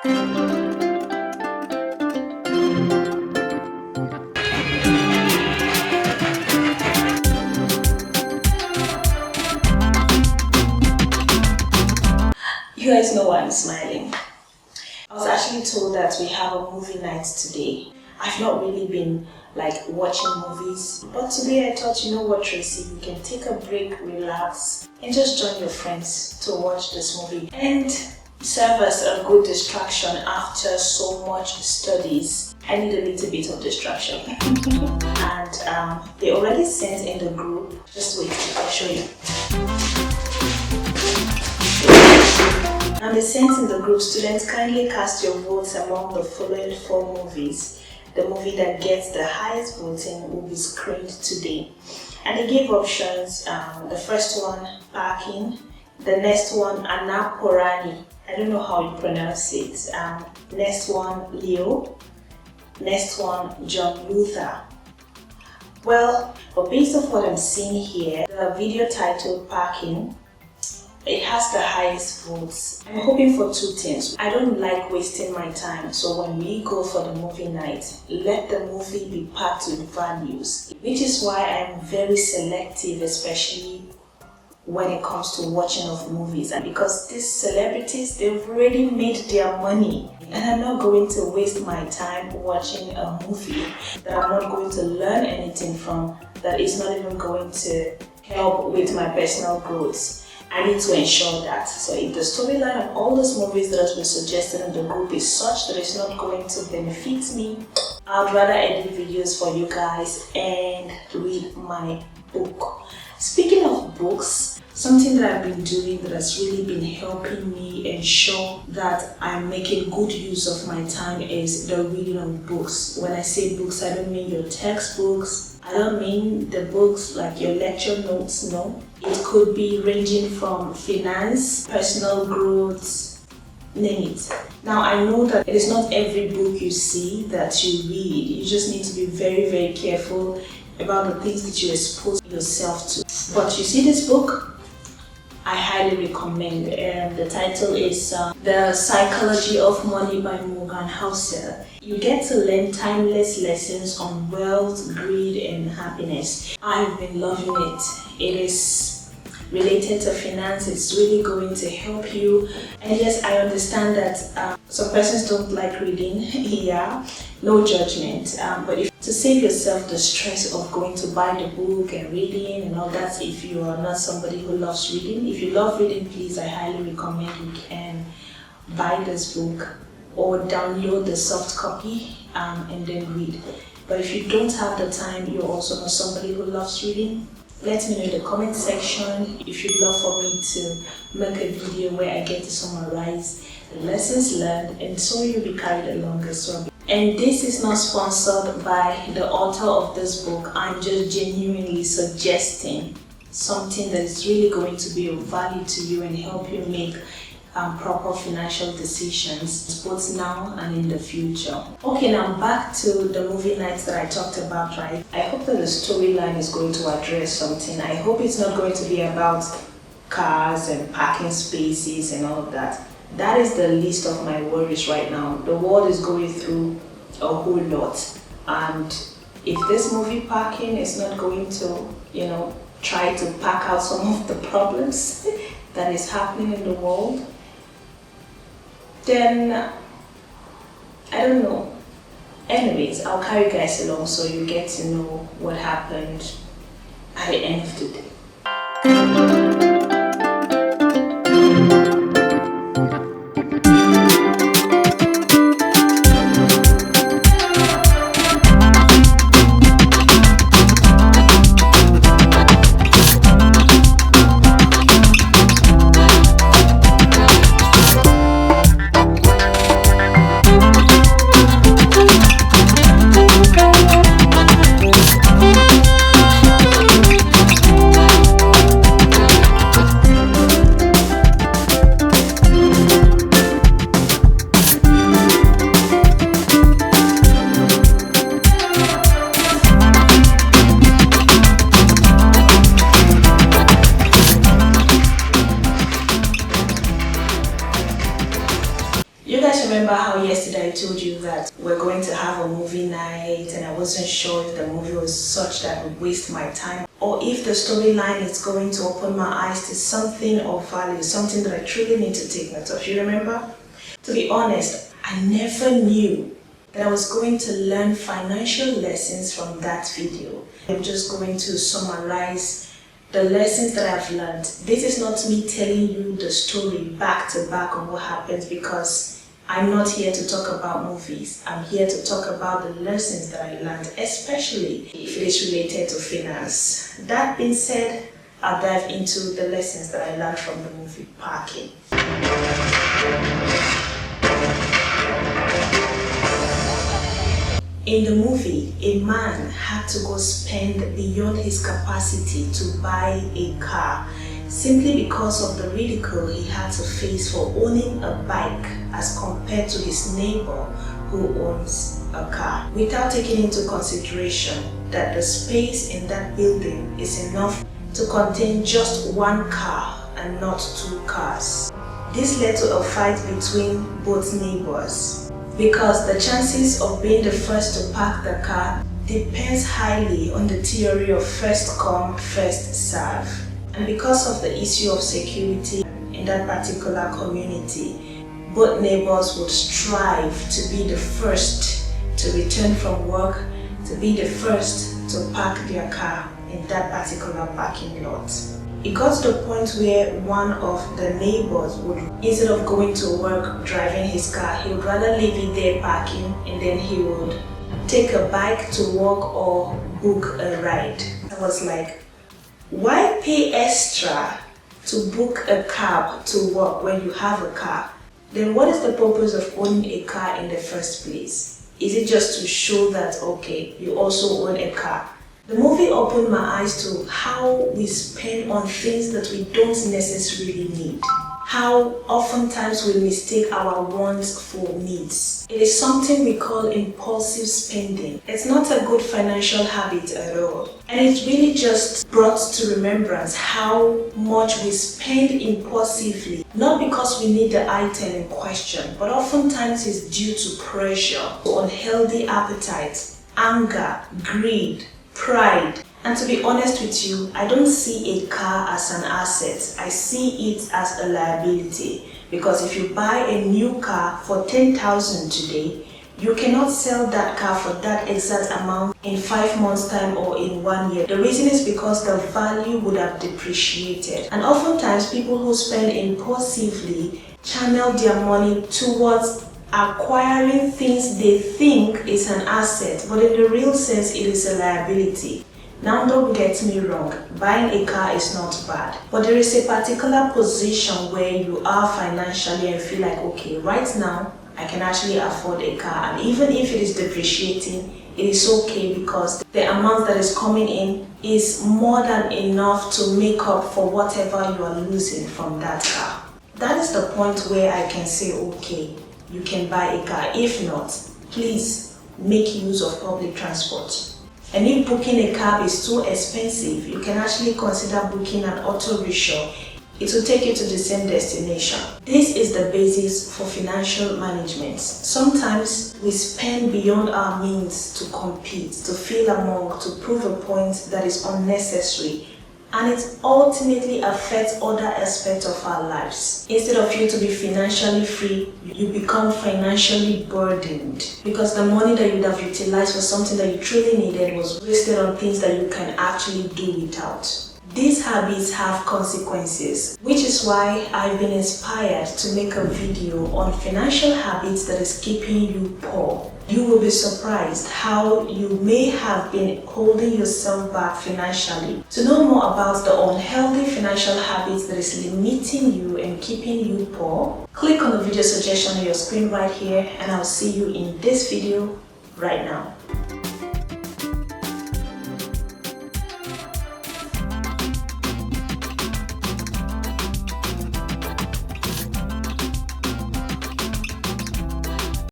You guys know why I'm smiling. I was actually told that we have a movie night today. I've not really been watching movies, but today I thought, you know what, Tracy, you can take a break, relax, and just join your friends to watch this movie and serve as a good distraction after so much studies. I need a little bit of distraction. And they already sent in the group. Just wait, I'll show you. And they sent in the group, students, kindly cast your votes among the following 4 movies. The movie that gets the highest voting will be screened today. And they gave options. The first one, Parking. The next one, Anaporani. I don't know how you pronounce it. Next one, Leo. Next one, John Luther. Well, but based on what I'm seeing here, the video titled Parking, it has the highest votes. I'm hoping for 2 things. I don't like wasting my time, so when we go for the movie night, let the movie be packed with values, which is why I'm very selective, especially when it comes to watching of movies. And because these celebrities, they've already made their money, and I'm not going to waste my time watching a movie that I'm not going to learn anything from, that is not even going to help with my personal growth. I need to ensure that. So if the storyline of all those movies that have been suggested in the group is such that it's not going to benefit me, I'd rather edit videos for you guys and read my book. Speaking of books, something that I've been doing that has really been helping me ensure that I'm making good use of my time is the reading of books. When I say books, I don't mean your textbooks. I don't mean the books like your lecture notes, no. It could be ranging from finance, personal growth, name it. Now I know that it is not every book you see that you read. You just need to be very, very careful about the things that you expose yourself to. But you see this book? I highly recommend. The title is The Psychology of Money by Morgan Housel. You get to learn timeless lessons on wealth, greed, and happiness. I've been loving it. It is related to finance. It's really going to help you. And yes, I understand that some persons don't like reading. Yeah, no judgment. But if to save yourself the stress of going to buy the book and reading and all that, if you are not somebody who loves reading, if you love reading, please, I highly recommend you can buy this book or download the soft copy and then read. But if you don't have the time, you're also not somebody who loves reading, let me know in the comment section if you'd love for me to make a video where I get to summarize the lessons learned, and so you'll be carried along as well. And this is not sponsored by the author of this book. I'm just genuinely suggesting something that is really going to be of value to you and help you make proper financial decisions, both now and in the future. Okay, now back to the movie nights that I talked about, right? I hope that the storyline is going to address something. I hope it's not going to be about cars and parking spaces and all of that. That is the least of my worries right now. The world is going through a whole lot, and if this movie Parking is not going to, try to pack out some of the problems that is happening in the world, then I don't know. Anyways, I'll carry you guys along so you get to know what happened at the end of the day. You guys remember how yesterday I told you that we're going to have a movie night and I wasn't sure if the movie was such that would waste my time or if the storyline is going to open my eyes to something of value, something that I truly need to take note of. You remember? To be honest, I never knew that I was going to learn financial lessons from that video. I'm just going to summarize the lessons that I've learned. This is not me telling you the story back to back on what happens, because I'm not here to talk about movies. I'm here to talk about the lessons that I learned, especially if it is related to finance. That being said, I'll dive into the lessons that I learned from the movie Parking. In the movie, a man had to go spend beyond his capacity to buy a car simply because of the ridicule he had to face for owning a bike as compared to his neighbor who owns a car, without taking into consideration that the space in that building is enough to contain just one car and not two cars. This led to a fight between both neighbors, because the chances of being the first to park the car depends highly on the theory of first come, first serve. And because of the issue of security in that particular community, both neighbors would strive to be the first to return from work, to be the first to park their car in that particular parking lot. It got to the point where one of the neighbors would, instead of going to work driving his car, he would rather leave it there parking, and then he would take a bike to work or book a ride. I was like, why pay extra to book a cab to work when you have a car? Then what is the purpose of owning a car in the first place? Is it just to show that, okay, you also own a car? The movie opened my eyes to how we spend on things that we don't necessarily need. How oftentimes we mistake our wants for needs. It is something we call impulsive spending. It's not a good financial habit at all. And it really just brought to remembrance how much we spend impulsively, not because we need the item in question, but oftentimes it's due to pressure, unhealthy appetite, anger, greed, pride. And to be honest with you, I don't see a car as an asset. I see it as a liability, because if you buy a new car for 10,000 today, you cannot sell that car for that exact amount in 5 months time or in 1 year. The reason is because the value would have depreciated. And oftentimes people who spend impulsively channel their money towards acquiring things they think is an asset, but in the real sense it is a liability. Now don't get me wrong, buying a car is not bad, but there is a particular position where you are financially and feel like, okay, right now I can actually afford a car, and even if it is depreciating, it is okay because the amount that is coming in is more than enough to make up for whatever you are losing from that car. That is the point where I can say, okay, you can buy a car. If not, please make use of public transport. And if booking a cab is too expensive, you can actually consider booking an auto rickshaw. It will take you to the same destination. This is the basis for financial management. Sometimes we spend beyond our means to compete, to feel among, to prove a point that is unnecessary, and it ultimately affects other aspects of our lives. Instead of you to be financially free, you become financially burdened, because the money that you would have utilized for something that you truly needed was wasted on things that you can actually do without. These habits have consequences, which is why I've been inspired to make a video on financial habits that is keeping you poor. You will be surprised how you may have been holding yourself back financially. To know more about the unhealthy financial habits that is limiting you and keeping you poor, click on the video suggestion on your screen right here, and I'll see you in this video right now.